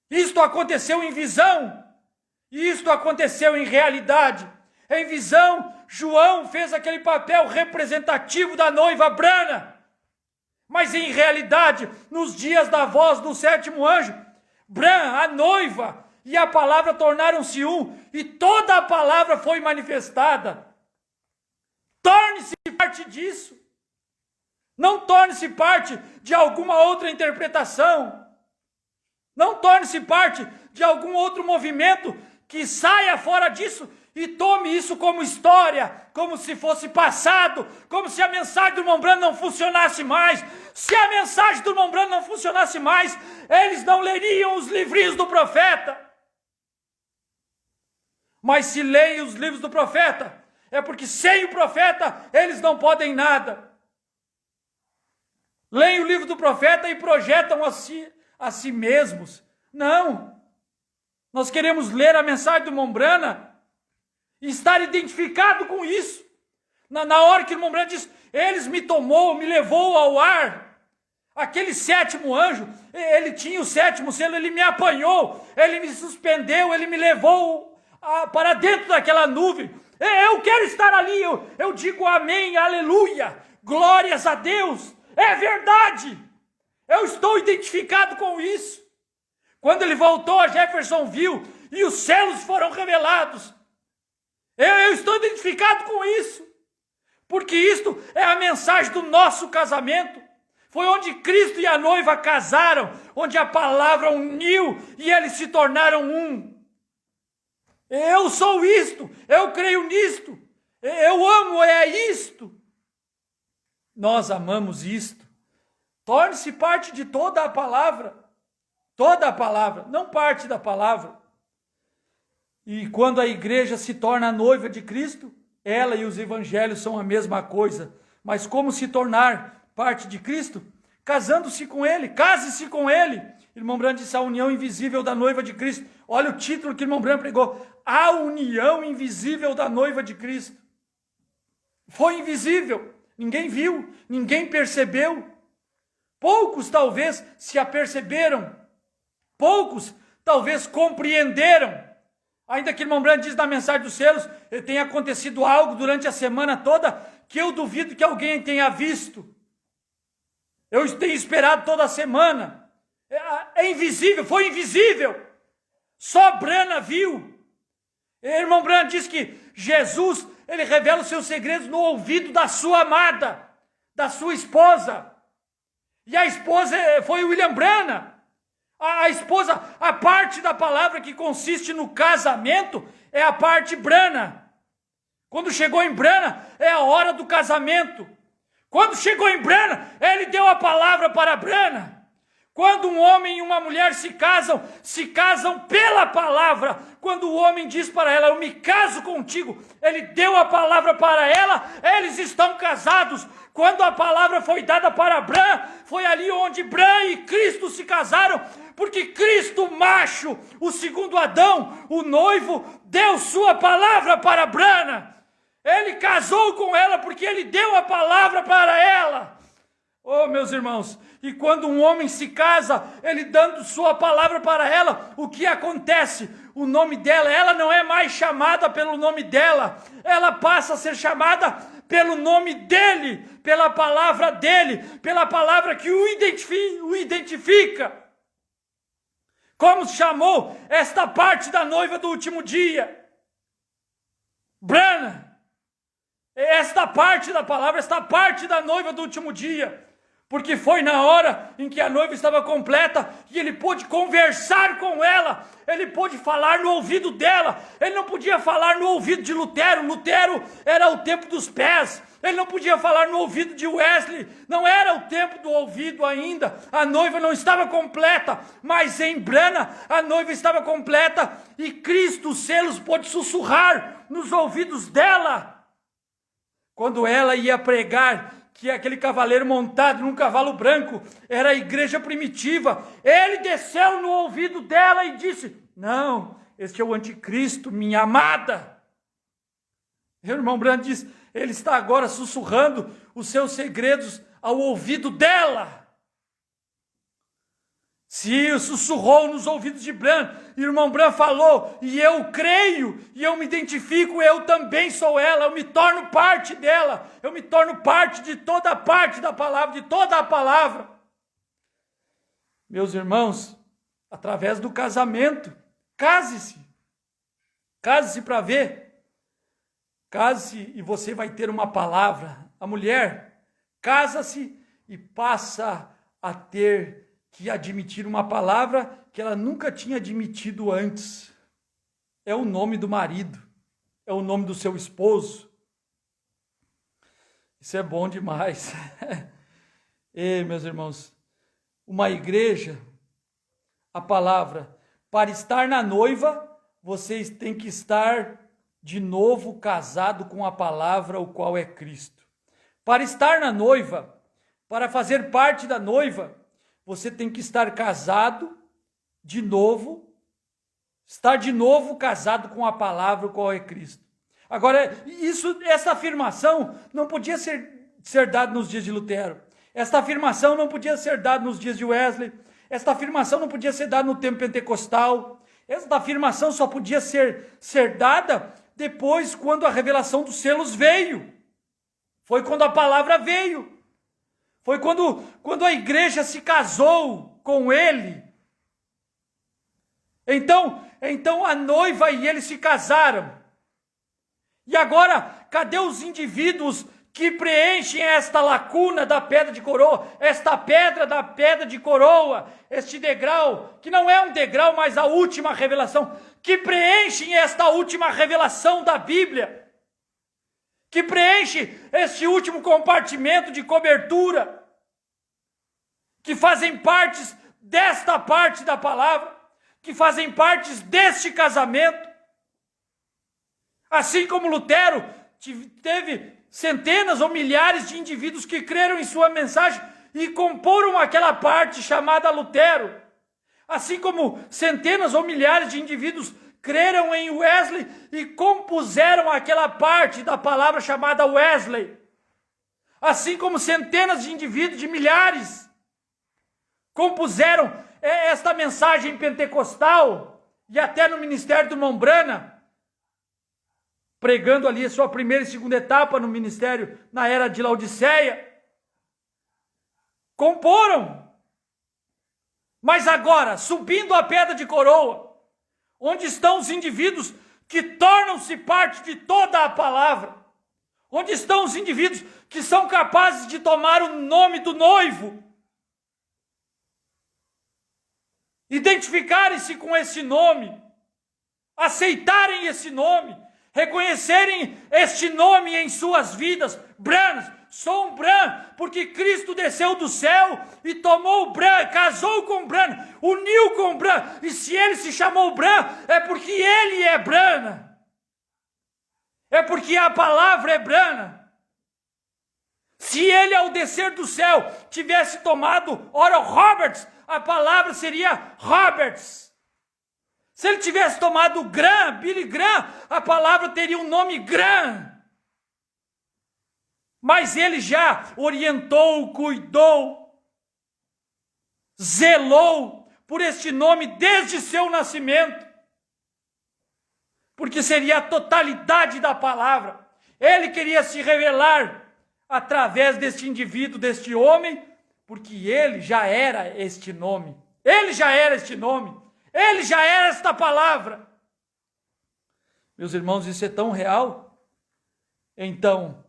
Speaker 1: Isto aconteceu em visão, e isto aconteceu em realidade. Em visão, João fez aquele papel representativo da noiva Branham, mas em realidade, nos dias da voz do 7º anjo, Branham, a noiva, e a palavra tornaram-se um, e toda a palavra foi manifestada. Torne-se parte disso. Não torne-se parte de alguma outra interpretação. Não torne-se parte de algum outro movimento que saia fora disso e tome isso como história, como se fosse passado, como se a mensagem do irmão Branham não funcionasse mais. Se a mensagem do irmão Branham não funcionasse mais, eles não leriam os livrinhos do profeta. Mas se leem os livros do profeta, é porque sem o profeta eles não podem nada. Leem o livro do profeta e projetam a si mesmos. Não. Nós queremos ler a mensagem do irmão Branham e estar identificado com isso. Na hora que o irmão Branham diz, eles me tomou, me levou ao ar. Aquele 7º anjo, ele tinha o 7º selo, ele me apanhou, ele me suspendeu, ele me levou para dentro daquela nuvem. Eu quero estar ali, eu digo amém, aleluia, glórias a Deus. É verdade, eu estou identificado com isso. Quando ele voltou a Jeffersonville e os selos foram revelados, eu estou identificado com isso, porque isto é a mensagem do nosso casamento. Foi onde Cristo e a noiva casaram, onde a palavra uniu e eles se tornaram um. Eu sou isto, eu creio nisto, Eu amo, é isto. Nós amamos isto. Torne-se parte de toda a palavra. Toda a palavra, não parte da palavra. E quando a igreja se torna a noiva de Cristo, ela e os evangelhos são a mesma coisa. Mas como se tornar parte de Cristo? Casando-se com Ele, case-se com Ele. Irmão Branham disse a união invisível da noiva de Cristo. Olha o título que irmão Branham pregou. A união invisível da noiva de Cristo. Foi invisível, ninguém viu, ninguém percebeu. Poucos talvez se aperceberam. Poucos talvez compreenderam. Ainda que irmão Branham diz na mensagem dos selos, tenha acontecido algo durante a semana toda que eu duvido que alguém tenha visto. Eu tenho esperado toda a semana. É invisível, foi invisível. Só Branham viu. Irmão Branham diz que Jesus, ele revela os seus segredos no ouvido da sua amada, da sua esposa. E a esposa foi William Branham. A esposa, a parte da palavra que consiste no casamento é a parte Branham. Quando chegou em Branham, é a hora do casamento. Quando chegou em Branham, ele deu a palavra para Branham. Quando um homem e uma mulher se casam pela palavra. Quando o homem diz para ela, eu me caso contigo, ele deu a palavra para ela, eles estão casados. Quando a palavra foi dada para Branham, foi ali onde Branham e Cristo se casaram, porque Cristo macho, o segundo Adão, o noivo, deu sua palavra para Branham. Ele casou com ela porque ele deu a palavra para ela. Oh, meus irmãos, e quando um homem se casa, ele dando sua palavra para ela, o que acontece? O nome dela, ela não é mais chamada pelo nome dela, ela passa a ser chamada pelo nome dele, pela palavra dele, pela palavra que o identifica. Como chamou esta parte da noiva do último dia? Branham. Esta parte da palavra, esta parte da noiva do último dia. Porque foi na hora em que a noiva estava completa e ele pôde conversar com ela, ele pôde falar no ouvido dela. Ele não podia falar no ouvido de Lutero, Lutero era o tempo dos pés. Ele não podia falar no ouvido de Wesley, não era o tempo do ouvido ainda. A noiva não estava completa, mas em Branham a noiva estava completa e Cristo, os selos, pôde sussurrar nos ouvidos dela. Quando ela ia pregar que aquele cavaleiro montado num cavalo branco era a igreja primitiva, ele desceu no ouvido dela e disse, não, este é o anticristo, minha amada. E o irmão Branham diz, ele está agora sussurrando os seus segredos ao ouvido dela. Se sussurrou nos ouvidos de Branham, e o irmão Branham falou, e eu creio, e eu me identifico, eu também sou ela, eu me torno parte dela, eu me torno parte de toda a parte da palavra, de toda a palavra. Meus irmãos, através do casamento, case-se para ver, case-se e você vai ter uma palavra. A mulher casa-se e passa a ter que admitir uma palavra que ela nunca tinha admitido antes. É o nome do marido, é o nome do seu esposo. Isso é bom demais. E, meus irmãos, uma igreja, a palavra, para estar na noiva, vocês têm que estar de novo casado com a palavra, o qual é Cristo. Para estar na noiva, para fazer parte da noiva, você tem que estar casado de novo, estar de novo casado com a palavra, qual é Cristo. Agora, essa afirmação não podia ser dada nos dias de Lutero. Esta afirmação não podia ser dada nos dias de Wesley. Esta afirmação não podia ser dada no tempo pentecostal. Esta afirmação só podia ser dada depois, quando a revelação dos selos veio. Foi quando a palavra veio. Foi quando a igreja se casou com ele. Então a noiva e ele se casaram. E agora, cadê os indivíduos que preenchem esta lacuna da pedra de coroa? Esta pedra da pedra de coroa, este degrau, que não é um degrau, mas a última revelação, que preenchem esta última revelação da Bíblia. que preenche este último compartimento de cobertura, que fazem parte desta parte da palavra, que fazem parte deste casamento. Assim como Lutero teve centenas ou milhares de indivíduos que creram em sua mensagem e comporam aquela parte chamada Lutero. Assim como centenas ou milhares de indivíduos creram em Wesley e compuseram aquela parte da palavra chamada Wesley. Assim como centenas de indivíduos, de milhares, compuseram esta mensagem pentecostal e até no ministério do irmão Branham, pregando ali a sua primeira e segunda etapa no ministério na era de Laodiceia, comporam. Mas agora, subindo a pedra de coroa, onde estão os indivíduos que tornam-se parte de toda a palavra, onde estão os indivíduos que são capazes de tomar o nome do noivo, identificarem-se com esse nome, aceitarem esse nome, reconhecerem este nome em suas vidas. Branham, sou um Branham, porque Cristo desceu do céu e tomou o Branham, casou com Branham, uniu com Branham, e se ele se chamou Branham, é porque ele é Branham, é porque a palavra é Branham. Se ele, ao descer do céu, tivesse tomado Oral Roberts, a palavra seria Roberts. Se ele tivesse tomado Graham, Billy Graham, a palavra teria um nome Graham. Mas ele já orientou, cuidou, zelou por este nome desde seu nascimento, porque seria a totalidade da palavra. Ele queria se revelar através deste indivíduo, deste homem, porque ele já era este nome. Ele já era este nome. Ele já era esta palavra. Meus irmãos, isso é tão real. Então,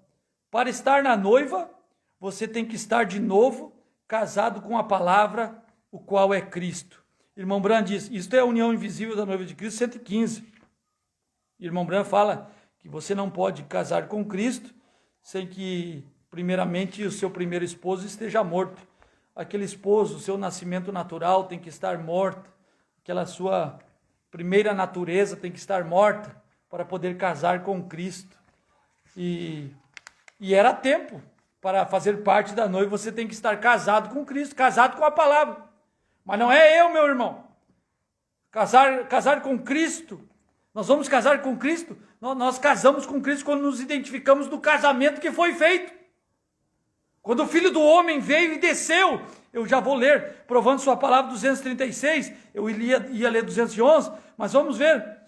Speaker 1: para estar na noiva, você tem que estar de novo casado com a palavra, o qual é Cristo. Irmão Branham diz, isto é a união invisível da noiva de Cristo, 115. Irmão Branham fala que você não pode casar com Cristo sem que, primeiramente, o seu primeiro esposo esteja morto. Aquele esposo, o seu nascimento natural tem que estar morto. Aquela sua primeira natureza tem que estar morta para poder casar com Cristo. E era tempo para fazer parte da noiva, você tem que estar casado com Cristo, casado com a palavra. Mas não é eu, meu irmão. Casar com Cristo, nós vamos casar com Cristo, nós casamos com Cristo quando nos identificamos do casamento que foi feito. Quando o Filho do Homem veio e desceu, eu já vou ler, provando sua palavra, 236, eu ia ler 211, mas vamos ver,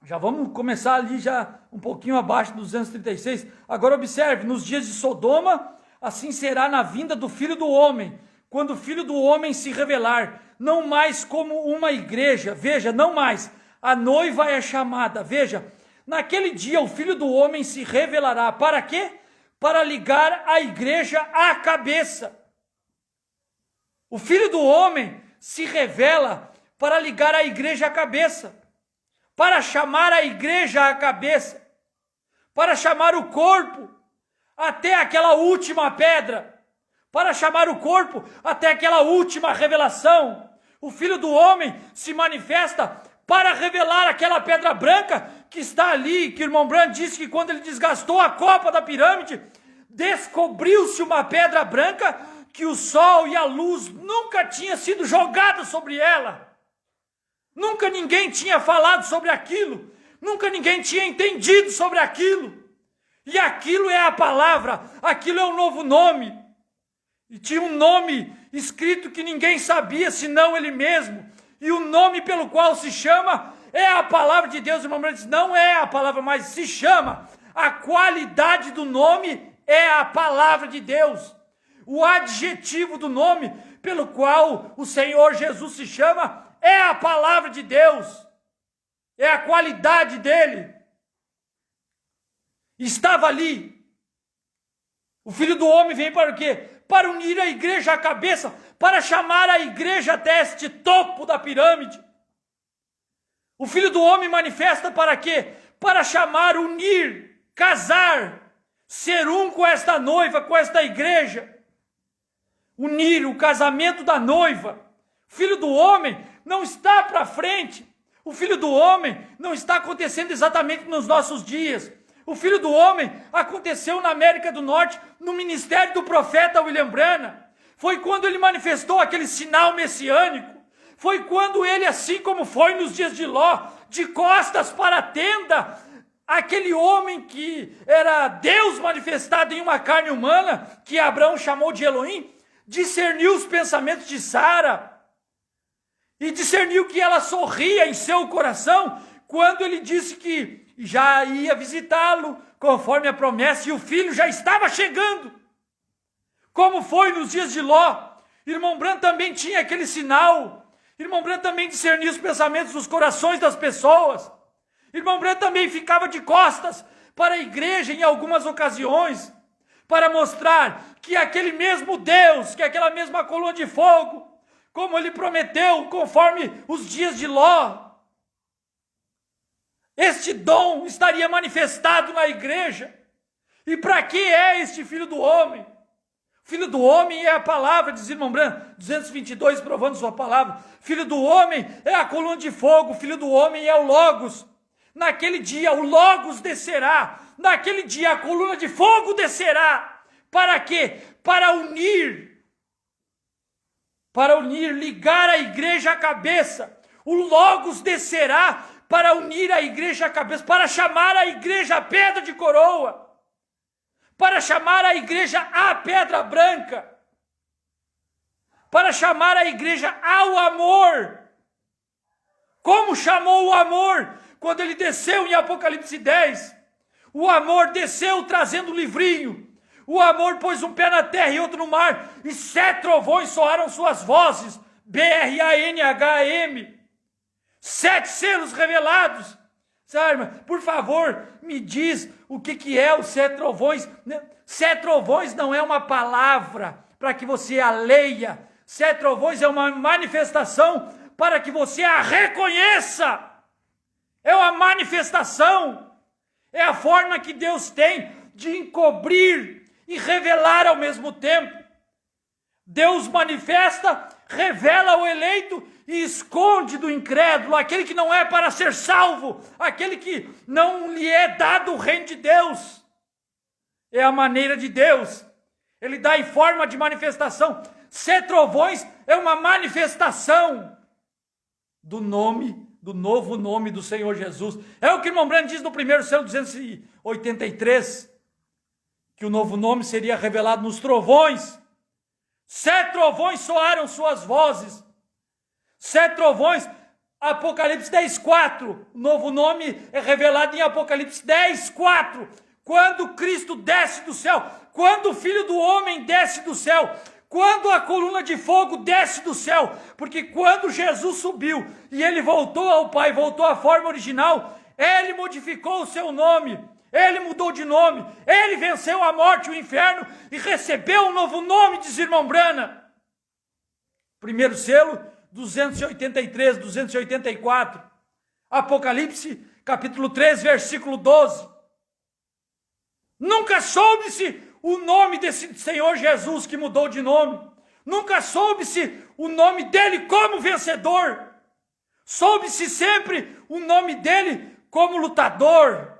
Speaker 1: já vamos começar ali já um pouquinho abaixo do 236. Agora observe, nos dias de Sodoma, assim será na vinda do Filho do Homem, quando o Filho do Homem se revelar, não mais como uma igreja, veja, não mais, a noiva é chamada, veja, naquele dia o Filho do Homem se revelará, para quê? Para ligar a igreja à cabeça. O Filho do Homem se revela para ligar a igreja à cabeça, para chamar a igreja à cabeça, para chamar o corpo até aquela última pedra, para chamar o corpo até aquela última revelação. O Filho do Homem se manifesta para revelar aquela pedra branca que está ali, que o irmão Branham disse que quando ele desgastou a copa da pirâmide, descobriu-se uma pedra branca que o sol e a luz nunca tinha sido jogado sobre ela. Nunca ninguém tinha falado sobre aquilo. Nunca ninguém tinha entendido sobre aquilo. E aquilo é a palavra, aquilo é um novo nome. E tinha um nome escrito que ninguém sabia senão ele mesmo. E o nome pelo qual se chama é a palavra de Deus. O irmão Branham diz, não é a palavra, mas se chama. A qualidade do nome é a palavra de Deus. O adjetivo do nome pelo qual o Senhor Jesus se chama é a palavra de Deus. É a qualidade dele. Estava ali. O Filho do Homem vem para o quê? Para unir a igreja à cabeça, para chamar a igreja até este topo da pirâmide. O Filho do Homem manifesta para quê? Para chamar, unir casar, ser um com esta noiva, com esta igreja, unir o casamento da noiva. O Filho do Homem não está para frente. O Filho do Homem não está acontecendo exatamente nos nossos dias. O Filho do Homem aconteceu na América do Norte, no ministério do profeta William Branham. Foi quando ele manifestou aquele sinal messiânico. Foi quando ele, assim como foi nos dias de Ló, de costas para a tenda, aquele homem que era Deus manifestado em uma carne humana, que Abraão chamou de Elohim, discerniu os pensamentos de Sara e discerniu que ela sorria em seu coração quando ele disse que já ia visitá-lo conforme a promessa e o filho já estava chegando. Como foi nos dias de Ló, irmão Branham também tinha aquele sinal. Irmão Branham também discernia os pensamentos dos corações das pessoas. Irmão Branham também ficava de costas para a igreja em algumas ocasiões, para mostrar que aquele mesmo Deus, que aquela mesma coluna de fogo, como ele prometeu, conforme os dias de Ló, este dom estaria manifestado na igreja. E para que é este Filho do Homem? Filho do Homem é a palavra, diz irmão Branham, 222, provando sua palavra. Filho do Homem é a coluna de fogo, Filho do Homem é o Logos. Naquele dia o Logos descerá, naquele dia a coluna de fogo descerá. Para quê? Para unir, ligar a igreja à cabeça. O Logos descerá para unir a igreja à cabeça, para chamar a igreja a pedra de coroa, para chamar a igreja à pedra branca, para chamar a igreja ao amor. Como chamou o amor quando ele desceu em Apocalipse 10? O amor desceu trazendo um livrinho. O amor pôs um pé na terra e outro no mar, e 7 trovões soaram suas vozes, BRANHAM, 7 selos revelados. Sabe, por favor, me diz o que é os 7 trovões. 7 trovões não é uma palavra para que você a leia. 7 trovões é uma manifestação para que você a reconheça. É uma manifestação. É a forma que Deus tem de encobrir e revelar ao mesmo tempo. Deus manifesta, revela o eleito e esconde do incrédulo, aquele que não é para ser salvo, aquele que não lhe é dado o reino de Deus. É a maneira de Deus. Ele dá em forma de manifestação. 7 trovões é uma manifestação do nome, do novo nome do Senhor Jesus. É o que o irmão Branham diz no primeiro selo 283, que o novo nome seria revelado nos trovões. 7 trovões soaram suas vozes. 7 trovões, Apocalipse 10:4. O novo nome é revelado em Apocalipse 10:4. Quando Cristo desce do céu, quando o Filho do Homem desce do céu, quando a coluna de fogo desce do céu, porque quando Jesus subiu e ele voltou ao Pai, voltou à forma original, ele modificou o seu nome. Ele mudou de nome, ele venceu a morte e o inferno e recebeu um novo nome, diz irmão Branham. Primeiro selo, 283, 284. Apocalipse, capítulo 3, versículo 12. Nunca soube-se o nome desse Senhor Jesus que mudou de nome. Nunca soube-se o nome dele como vencedor. Soube-se sempre o nome dele como lutador,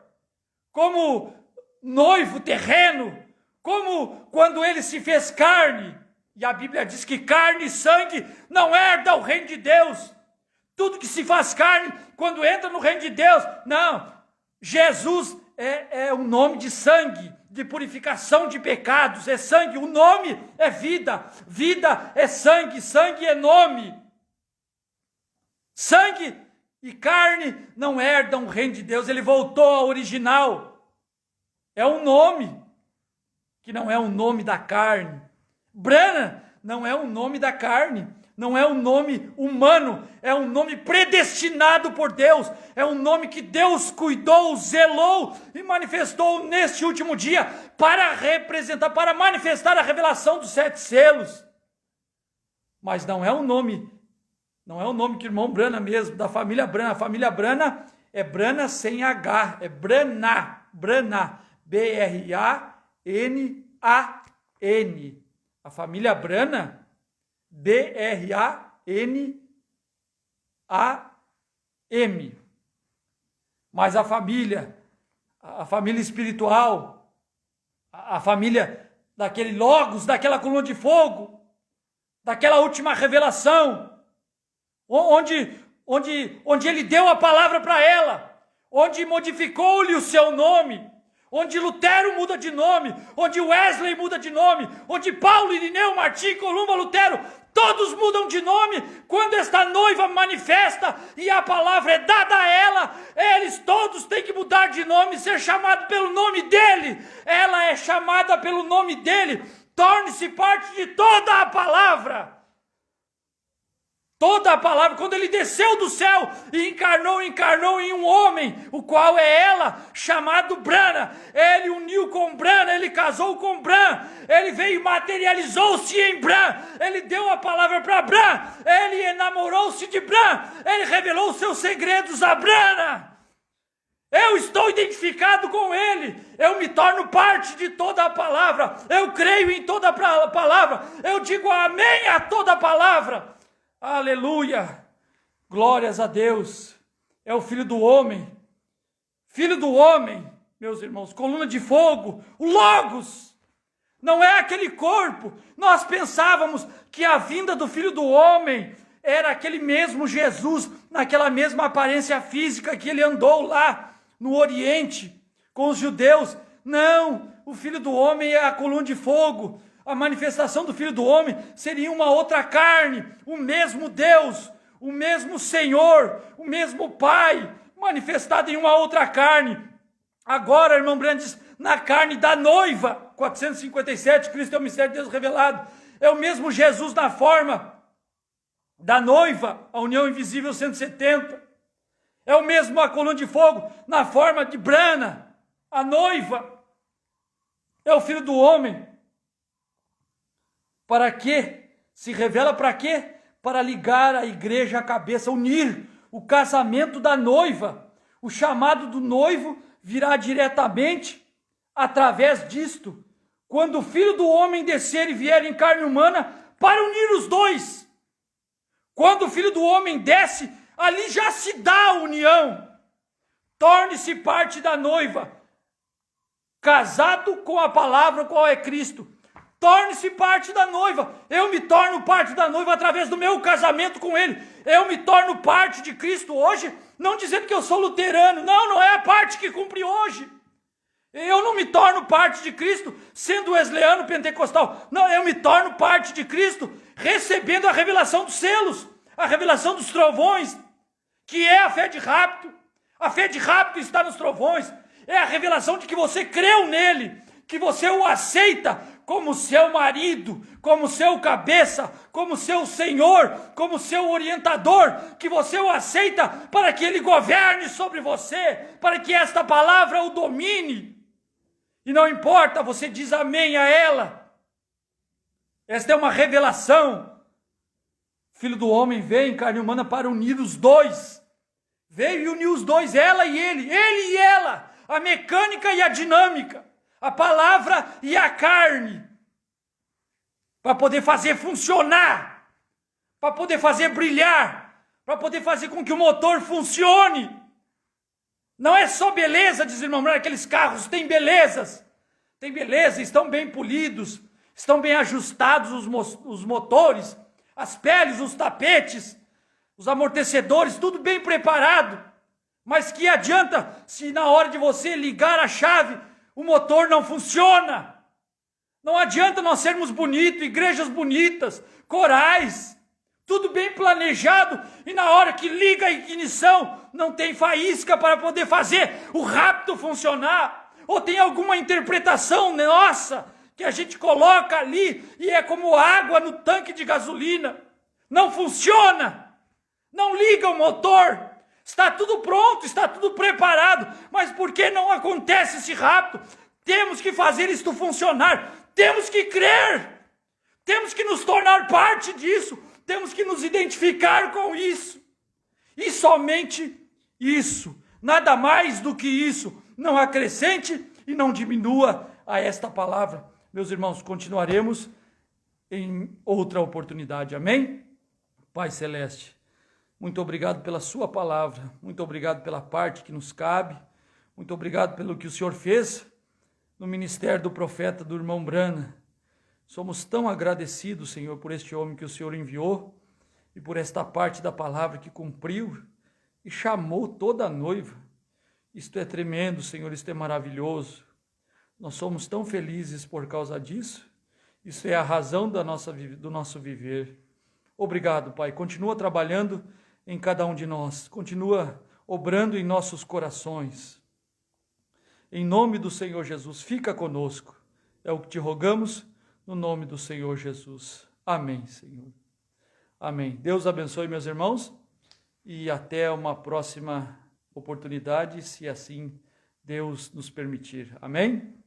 Speaker 1: como noivo terreno, como quando ele se fez carne. E a Bíblia diz que carne e sangue não herda o reino de Deus. Tudo que se faz carne, quando entra no reino de Deus, não. Jesus é um nome de sangue, de purificação de pecados, é sangue. O nome é vida, vida é sangue, sangue é nome. Sangue e carne não herdam o reino de Deus. Ele voltou ao original. É um nome que não é o nome da carne. Branham não é um nome da carne, não é um nome humano, é um nome predestinado por Deus, é um nome que Deus cuidou, zelou e manifestou neste último dia para representar, para manifestar a revelação dos 7 selos. Mas não é um nome, não é o nome que o irmão Branham mesmo, da família Branham. A família Branham é Branham sem H, é Branham. Brana, B-R-A-N-A-N. A família Brana, B-R-A-N-A-M. Mas a família espiritual, a família daquele Logos, daquela coluna de fogo, daquela última revelação, onde ele deu a palavra para ela, onde modificou-lhe o seu nome, onde Lutero muda de nome, onde Wesley muda de nome, onde Paulo, Irineu, Martim, Columba, Lutero, todos mudam de nome. Quando esta noiva manifesta e a palavra é dada a ela, eles todos têm que mudar de nome, ser chamado pelo nome dele. Ela é chamada pelo nome dele. Torne-se parte de toda a palavra. Toda a palavra, quando ele desceu do céu e encarnou em um homem, o qual é ela, chamado Brana. Ele uniu com Brana, ele casou com Bran, ele veio e materializou-se em Bran, ele deu a palavra para Bran, ele enamorou-se de Bran, ele revelou seus segredos a Brana. Eu estou identificado com ele, eu me torno parte de toda a palavra, eu creio em toda a palavra, eu digo amém a toda a palavra. Aleluia, glórias a Deus. É o Filho do Homem, meus irmãos, coluna de fogo, o Logos, não é aquele corpo. Nós pensávamos que a vinda do Filho do Homem era aquele mesmo Jesus, naquela mesma aparência física que ele andou lá no Oriente com os judeus. Não, o Filho do Homem é a coluna de fogo. A manifestação do Filho do Homem seria uma outra carne, o mesmo Deus, o mesmo Senhor, o mesmo Pai, manifestado em uma outra carne. Agora, irmão Brandes, na carne da noiva, 457, Cristo é o mistério de Deus revelado. É o mesmo Jesus na forma da noiva, a união invisível 170. É o mesmo a coluna de fogo na forma de Brana, a noiva. É o Filho do Homem. Para quê? Se revela para quê? Para ligar a igreja à cabeça, unir o casamento da noiva. O chamado do noivo virá diretamente através disto, quando o Filho do Homem descer e vier em carne humana para unir os dois. Quando o Filho do Homem desce, ali já se dá a união. Torne-se parte da noiva, casado com a palavra, qual é Cristo. Torne-se parte da noiva. Eu me torno parte da noiva através do meu casamento com ele. Eu me torno parte de Cristo hoje, não dizendo que eu sou luterano. Não é a parte que cumpre hoje. Eu não me torno parte de Cristo sendo wesleyano, pentecostal. Não, eu me torno parte de Cristo recebendo a revelação dos selos, a revelação dos trovões, que é a fé de rapto. A fé de rapto está nos trovões. É a revelação de que você creu nele, que você o aceita como seu marido, como seu cabeça, como seu senhor, como seu orientador, que você o aceita para que ele governe sobre você, para que esta palavra o domine. E não importa, você diz amém a ela. Esta é uma revelação. O Filho do Homem veio em carne humana para unir os dois. Veio e uniu os dois, ela e ele e ela, a mecânica e a dinâmica, a palavra e a carne, para poder fazer funcionar, para poder fazer brilhar, para poder fazer com que o motor funcione. Não é só beleza, diz o irmão, aqueles carros têm belezas, estão bem polidos, estão bem ajustados os motores, as peles, os tapetes, os amortecedores, tudo bem preparado. Mas que adianta se na hora de você ligar a chave, o motor não funciona? Não adianta nós sermos bonitos, igrejas bonitas, corais, tudo bem planejado, e na hora que liga a ignição, não tem faísca para poder fazer o rapto funcionar, ou tem alguma interpretação nossa, que a gente coloca ali, e é como água no tanque de gasolina, não funciona, não liga o motor, está tudo pronto, está tudo preparado, mas por que não acontece esse rapto? Temos que fazer isto funcionar, temos que crer, temos que nos tornar parte disso, temos que nos identificar com isso, e somente isso, nada mais do que isso. não acrescente e não diminua a esta palavra. Meus irmãos, continuaremos em outra oportunidade. Amém? Pai Celeste, muito obrigado pela sua palavra, muito obrigado pela parte que nos cabe, muito obrigado pelo que o Senhor fez no ministério do profeta, do irmão Brana. Somos tão agradecidos, Senhor, por este homem que o Senhor enviou e por esta parte da palavra que cumpriu e chamou toda a noiva. Isto é tremendo, Senhor, isto é maravilhoso. Nós somos tão felizes por causa disso. Isso é a razão do nosso viver. Obrigado, Pai. Continua trabalhando em cada um de nós. Continua obrando em nossos corações. Em nome do Senhor Jesus, fica conosco. É o que te rogamos, no nome do Senhor Jesus. Amém, Senhor. Amém. Deus abençoe, meus irmãos, e até uma próxima oportunidade, se assim Deus nos permitir. Amém?